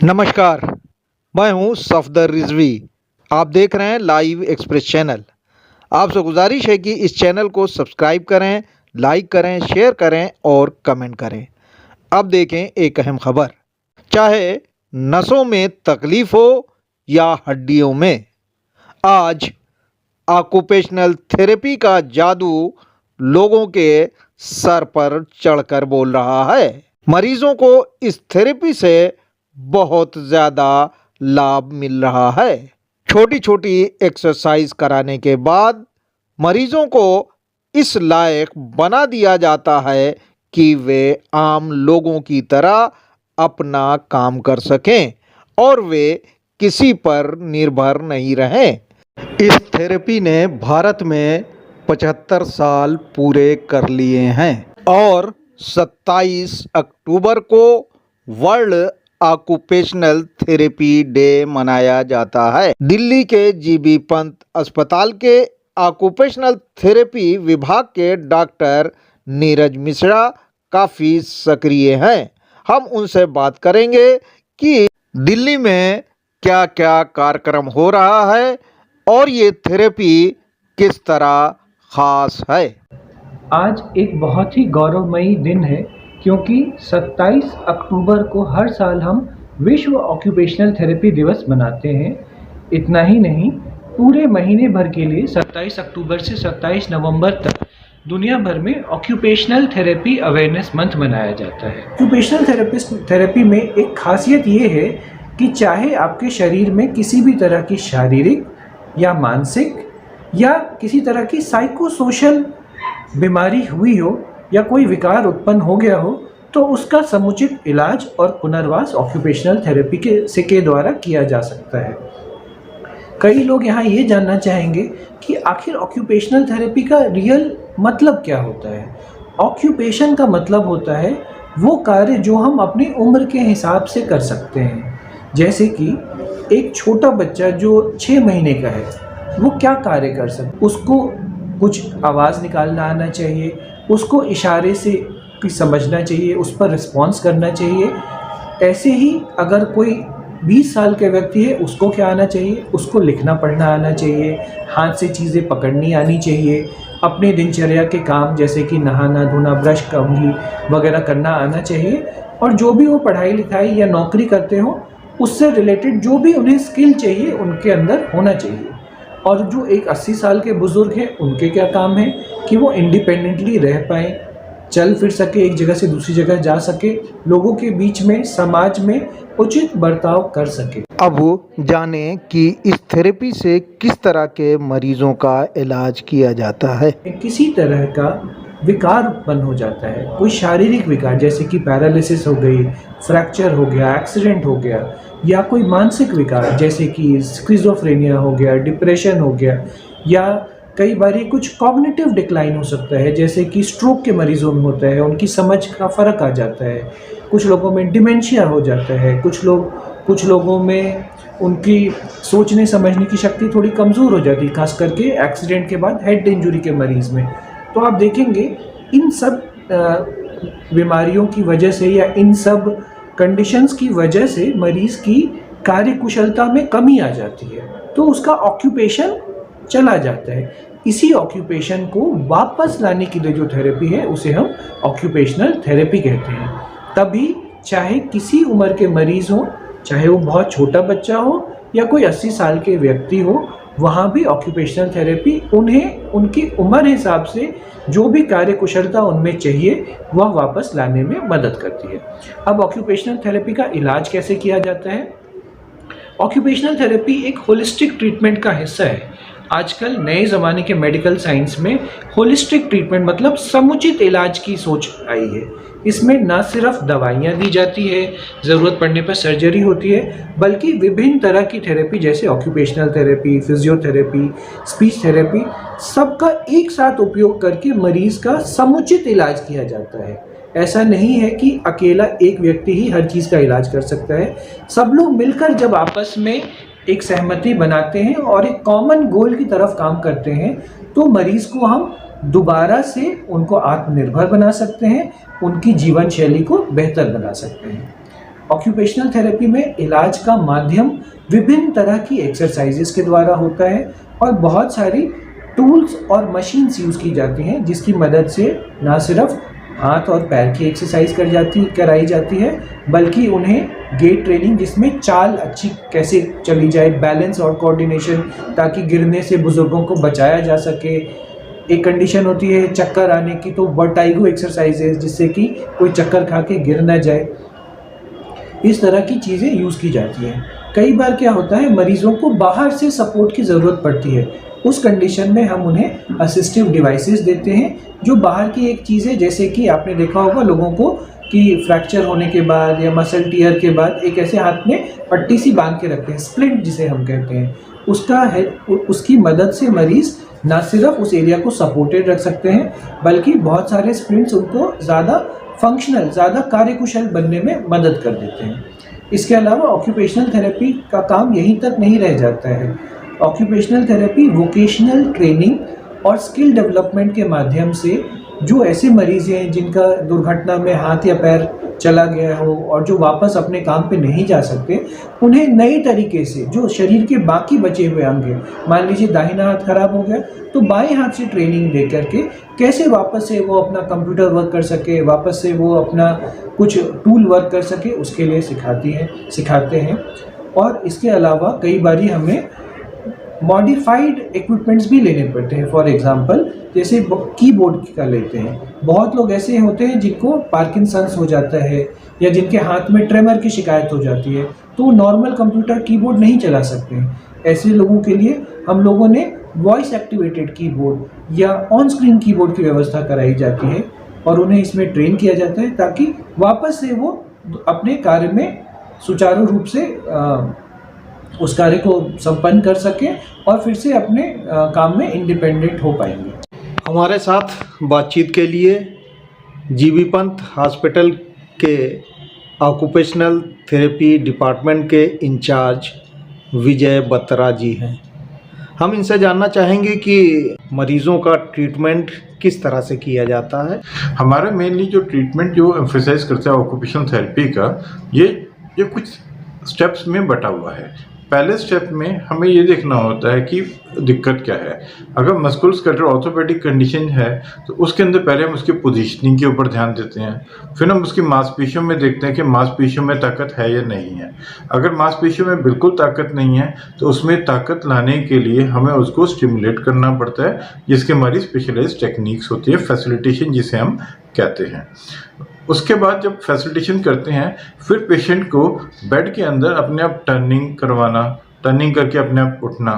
नमस्कार। मैं हूं सफदर रिजवी। आप देख रहे हैं लाइव एक्सप्रेस चैनल। आपसे गुजारिश है कि इस चैनल को सब्सक्राइब करें, लाइक करें, शेयर करें और कमेंट करें। अब देखें एक अहम खबर। चाहे नसों में तकलीफ हो या हड्डियों में, आज ऑक्यूपेशनल थेरेपी का जादू लोगों के सर पर चढ़कर बोल रहा है। मरीजों को इस थेरेपी से बहुत ज़्यादा लाभ मिल रहा है। छोटी छोटी एक्सरसाइज कराने के बाद मरीजों को इस लायक बना दिया जाता है कि वे आम लोगों की तरह अपना काम कर सकें और वे किसी पर निर्भर नहीं रहें। इस थेरेपी ने भारत में 75 साल पूरे कर लिए हैं और 27 अक्टूबर को वर्ल्ड ऑक्यूपेशनल थेरेपी डे मनाया जाता है। दिल्ली के जीबी पंत अस्पताल के ऑक्यूपेशनल थेरेपी विभाग के डॉक्टर नीरज मिश्रा काफ़ी सक्रिय हैं। हम उनसे बात करेंगे कि दिल्ली में क्या क्या कार्यक्रम हो रहा है और ये थेरेपी किस तरह खास है। आज एक बहुत ही गौरवमयी दिन है क्योंकि 27 अक्टूबर को हर साल हम विश्व ऑक्यूपेशनल थेरेपी दिवस मनाते हैं। इतना ही नहीं, पूरे महीने भर के लिए 27 अक्टूबर से 27 नवंबर तक दुनिया भर में ऑक्यूपेशनल थेरेपी अवेयरनेस मंथ मनाया जाता है। ऑक्यूपेशनल थेरेपी में एक खासियत ये है कि चाहे आपके शरीर में किसी भी तरह की शारीरिक या मानसिक या किसी तरह की साइकोसोशल बीमारी हुई हो या कोई विकार उत्पन्न हो गया हो, तो उसका समुचित इलाज और पुनर्वास ऑक्यूपेशनल थेरेपी के द्वारा किया जा सकता है। कई लोग यहाँ ये जानना चाहेंगे कि आखिर ऑक्यूपेशनल थेरेपी का रियल मतलब क्या होता है। ऑक्यूपेशन का मतलब होता है वो कार्य जो हम अपनी उम्र के हिसाब से कर सकते हैं। जैसे कि एक छोटा बच्चा जो 6 महीने का है, वो क्या कार्य कर सकता, उसको कुछ आवाज़ निकालना आना चाहिए, उसको इशारे से समझना चाहिए, उस पर रिस्पॉन्स करना चाहिए। ऐसे ही अगर कोई 20 साल के व्यक्ति है, उसको क्या आना चाहिए, उसको लिखना पढ़ना आना चाहिए, हाथ से चीज़ें पकड़नी आनी चाहिए, अपने दिनचर्या के काम जैसे कि नहाना धोना, ब्रश कंघी वगैरह करना आना चाहिए, और जो भी वो पढ़ाई लिखाई या नौकरी करते हो उससे रिलेटेड जो भी उन्हें स्किल चाहिए उनके अंदर होना चाहिए। और जो एक 80 साल के बुज़ुर्ग हैं, उनके क्या काम है कि वो इंडिपेंडेंटली रह पाएँ, चल फिर सके, एक जगह से दूसरी जगह जा सके, लोगों के बीच में समाज में उचित बर्ताव कर सके। अब जाने कि इस थेरेपी से किस तरह के मरीजों का इलाज किया जाता है। किसी तरह का विकार उत्पन्न हो जाता है, कोई शारीरिक विकार जैसे कि पैरालिसिस हो गई, फ्रैक्चर हो गया, एक्सीडेंट हो गया, या कोई मानसिक विकार जैसे कि स्किज़ोफ्रेनिया हो गया, डिप्रेशन हो गया, या कई बार कुछ कॉग्निटिव डिक्लाइन हो सकता है जैसे कि स्ट्रोक के मरीजों में होता है, उनकी समझ का फ़र्क आ जाता है, कुछ लोगों में डिमेंशिया हो जाता है, कुछ लोगों में उनकी सोचने समझने की शक्ति थोड़ी कमज़ोर हो जाती है, खास करके एक्सीडेंट के बाद हेड इंजरी के मरीज़ में। तो आप देखेंगे इन सब बीमारियों की वजह से या इन सब कंडीशंस की वजह से मरीज़ की कार्यकुशलता में कमी आ जाती है, तो उसका ऑक्यूपेशन चला जाता है। इसी ऑक्यूपेशन को वापस लाने के लिए जो थेरेपी है उसे हम ऑक्यूपेशनल थेरेपी कहते हैं। तभी चाहे किसी उम्र के मरीज़ हो, चाहे वो बहुत छोटा बच्चा हो या कोई 80 साल के व्यक्ति हो, वहाँ भी ऑक्यूपेशनल थेरेपी उन्हें उनकी उम्र हिसाब से जो भी कार्यकुशलता उनमें चाहिए वह वापस लाने में मदद करती है। अब ऑक्यूपेशनल थेरेपी का इलाज कैसे किया जाता है। ऑक्यूपेशनल थेरेपी एक होलिस्टिक ट्रीटमेंट का हिस्सा है। आजकल नए ज़माने के मेडिकल साइंस में होलिस्टिक ट्रीटमेंट मतलब समुचित इलाज की सोच आई है। इसमें न सिर्फ दवाइयाँ दी जाती है, ज़रूरत पड़ने पर सर्जरी होती है, बल्कि विभिन्न तरह की थेरेपी जैसे occupational therapy, physiotherapy, speech therapy, सबका एक साथ उपयोग करके मरीज़ का समुचित इलाज किया जाता है। ऐसा नहीं है कि अकेला एक व्यक्ति ही हर चीज़ का इलाज कर सकता है। सब लोग मिलकर जब आपस में एक सहमति बनाते हैं और एक कॉमन गोल की तरफ काम करते हैं, तो मरीज़ को हम दोबारा से उनको आत्मनिर्भर बना सकते हैं, उनकी जीवन शैली को बेहतर बना सकते हैं। ऑक्यूपेशनल थेरेपी में इलाज का माध्यम विभिन्न तरह की एक्सरसाइजेस के द्वारा होता है और बहुत सारी टूल्स और मशीन्स यूज़ की जाती हैं जिसकी मदद से ना सिर्फ हाथ और पैर की एक्सरसाइज कराई जाती है, बल्कि उन्हें गेट ट्रेनिंग जिसमें चाल अच्छी कैसे चली जाए, बैलेंस और कोऑर्डिनेशन, ताकि गिरने से बुज़ुर्गों को बचाया जा सके। एक कंडीशन होती है चक्कर आने की, तो वर्टाइगो एक्सरसाइजेज जिससे कि कोई चक्कर खा के गिर ना जाए। इस तरह की चीज़ें यूज़ की जाती हैं। कई बार क्या होता है, मरीज़ों को बाहर से सपोर्ट की ज़रूरत पड़ती है। उस कंडीशन में हम उन्हें असिस्टिव डिवाइसेस देते हैं जो बाहर की एक चीज़ है, जैसे कि आपने देखा होगा लोगों को कि फ्रैक्चर होने के बाद या मसल टियर के बाद एक ऐसे हाथ में पट्टी सी बांध के रखते हैं, स्प्लिंट जिसे हम कहते हैं। उसकी मदद से मरीज़ ना सिर्फ उस एरिया को सपोर्टेड रख सकते हैं, बल्कि बहुत सारे स्प्लिंट्स उनको ज़्यादा फंक्शनल, ज़्यादा कार्यकुशल बनने में मदद कर देते हैं। इसके अलावा ऑक्यूपेशनल थेरेपी का काम यहीं तक नहीं रह जाता है। ऑक्यूपेशनल थेरेपी वोकेशनल ट्रेनिंग और स्किल डेवलपमेंट के माध्यम से जो ऐसे मरीज़ हैं जिनका दुर्घटना में हाथ या पैर चला गया हो और जो वापस अपने काम पे नहीं जा सकते, उन्हें नए तरीके से जो शरीर के बाकी बचे हुए अंग हैं, मान लीजिए दाहिना हाथ खराब हो गया तो बाएं हाथ से ट्रेनिंग दे करके कैसे वापस से वो अपना कंप्यूटर वर्क कर सके, वापस से वो अपना कुछ टूल वर्क कर सके, उसके लिए सिखाते हैं। और इसके अलावा कई बारी हमें मॉडिफाइड इक्विपमेंट्स भी लेने पड़ते हैं। फॉर एग्जांपल जैसे कीबोर्ड का लेते हैं, बहुत लोग ऐसे होते हैं जिनको पार्किंसंस हो जाता है या जिनके हाथ में ट्रेमर की शिकायत हो जाती है, तो वो नॉर्मल कंप्यूटर कीबोर्ड नहीं चला सकते हैं। ऐसे लोगों के लिए हम लोगों ने वॉइस एक्टिवेटेड कीबोर्ड या ऑन स्क्रीन कीबोर्ड की व्यवस्था कराई जाती है और उन्हें इसमें ट्रेन किया जाता है ताकि वापस से वो अपने कार्य में सुचारू रूप से उस कार्य को संपन्न कर सकें और फिर से अपने काम में इंडिपेंडेंट हो पाएंगे। हमारे साथ बातचीत के लिए जीबी पंत हॉस्पिटल के ऑक्यूपेशनल थेरेपी डिपार्टमेंट के इंचार्ज विजय बत्रा जी हैं। हम इनसे जानना चाहेंगे कि मरीज़ों का ट्रीटमेंट किस तरह से किया जाता है। हमारा मेनली जो ट्रीटमेंट जो एम्फेसाइज करता है ऑक्यूपेशनल थेरेपी का, ये कुछ स्टेप्स में बटा हुआ है। पहले स्टेप में हमें ये देखना होता है कि दिक्कत क्या है। अगर मस्कुलोस्केलेटल ऑर्थोपेडिक कंडीशन है तो उसके अंदर पहले हम उसकी पोजीशनिंग के ऊपर ध्यान देते हैं, फिर हम उसकी मांसपेशियों में देखते हैं कि मांसपेशियों में ताकत है या नहीं है। अगर मांसपेशियों में बिल्कुल ताकत नहीं है तो उसमें ताकत लाने के लिए हमें उसको स्टिमुलेट करना पड़ता है, जिसके हमारी स्पेशलाइज्ड टेक्निक्स होती है, फैसिलिटेशन जिसे हम कहते हैं। उसके बाद जब फैसिलिटेशन करते हैं फिर पेशेंट को बेड के अंदर अपने आप टर्निंग करके अपने आप उठना,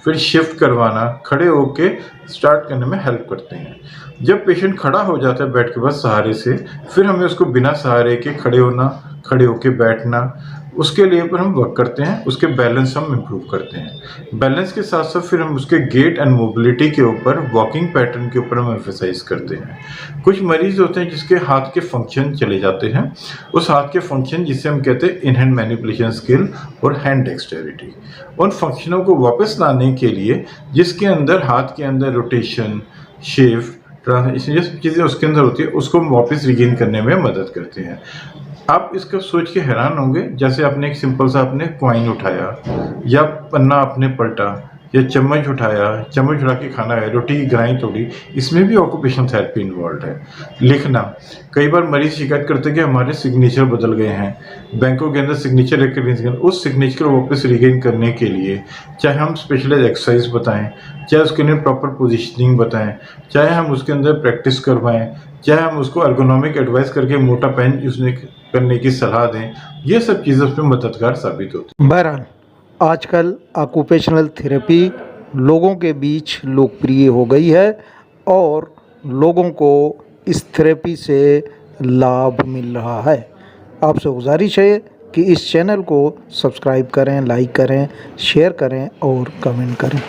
फिर शिफ्ट करवाना, खड़े होके स्टार्ट करने में हेल्प करते हैं। जब पेशेंट खड़ा हो जाता है बेड के बाद सहारे से, फिर हमें उसको बिना सहारे के खड़े होना, खड़े होके बैठना, उसके लिए पर हम वर्क करते हैं। उसके बैलेंस हम इम्प्रूव करते हैं। बैलेंस के साथ साथ फिर हम उसके गेट एंड मोबिलिटी के ऊपर, वॉकिंग पैटर्न के ऊपर हम एम्फेसाइज करते हैं। कुछ मरीज होते हैं जिसके हाथ के फंक्शन चले जाते हैं, उस हाथ के फंक्शन जिसे हम कहते हैं इन हैंड मैनिपुलेशन स्किल और हैंड डेक्सटेरिटी, उन फंक्शनों को वापस लाने के लिए जिसके अंदर हाथ के अंदर रोटेशन, शिफ्ट, ट्रांसलेशन, ये सब चीज़ें उसके अंदर होती है, उसको हम वापस रिगेन करने में मदद करते हैं। आप इसका सोच के हैरान होंगे, जैसे आपने एक सिंपल सा आपने कॉइन उठाया या पन्ना आपने पलटा या चम्मच उठा के खाना है, रोटी की ग्राई तोड़ी, इसमें भी ऑक्यूपेशनल थेरेपी इन्वॉल्व है। लिखना, कई बार मरीज शिकायत करते हैं कि हमारे सिग्नेचर बदल गए हैं, बैंकों के अंदर सिग्नेचर लेकर उस सिग्नेचर को वापस रिगेन करने के लिए चाहे हम स्पेशलाइज एक्सरसाइज बताएं, चाहे उसके लिए प्रॉपर पोजिशनिंग बताएं, चाहे हम उसके अंदर प्रैक्टिस करवाएं, चाहे हम उसको एर्गोनॉमिक एडवाइस करके मोटा पेन यूज करने की सलाह दें, ये सब चीज़ें उसमें मददगार साबित होती हैं। बहरहाल आजकल ऑक्यूपेशनल थेरेपी लोगों के बीच लोकप्रिय हो गई है और लोगों को इस थेरेपी से लाभ मिल रहा है। आपसे गुजारिश है कि इस चैनल को सब्सक्राइब करें, लाइक करें, शेयर करें और कमेंट करें।